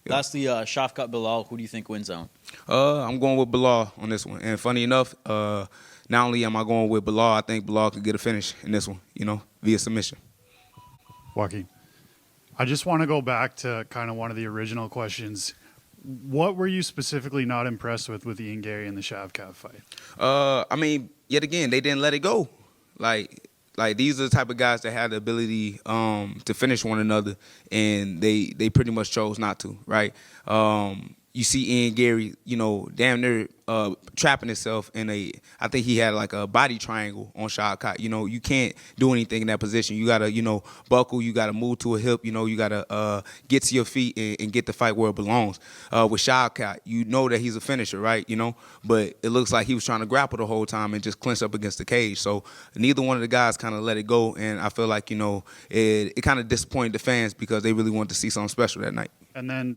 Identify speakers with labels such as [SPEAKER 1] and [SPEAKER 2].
[SPEAKER 1] Yeah.
[SPEAKER 2] Lastly, Shafkat Belal, who do you think wins out?
[SPEAKER 1] I'm going with Belal on this one. And funny enough, not only am I going with Belal, I think Belal could get a finish in this one, via submission.
[SPEAKER 3] Joaquin, I just want to go back to kind of one of the original questions. What were you specifically not impressed with Ian Gary in the Shawkat fight?
[SPEAKER 1] I mean, yet again, they didn't let it go. Like these are the type of guys that had the ability to finish one another, and they pretty much chose not to, right? You see Ian Gary, damn near trapping himself in I think he had like a body triangle on Shawkat. You can't do anything in that position. You got to, buckle. You got to move to a hip. You got to get to your feet and get the fight where it belongs. With Shawkat, you know that he's a finisher, right? But it looks like he was trying to grapple the whole time and just clinch up against the cage. So neither one of the guys kind of let it go, and I feel like, it kind of disappointed the fans because they really wanted to see something special that night.
[SPEAKER 3] And then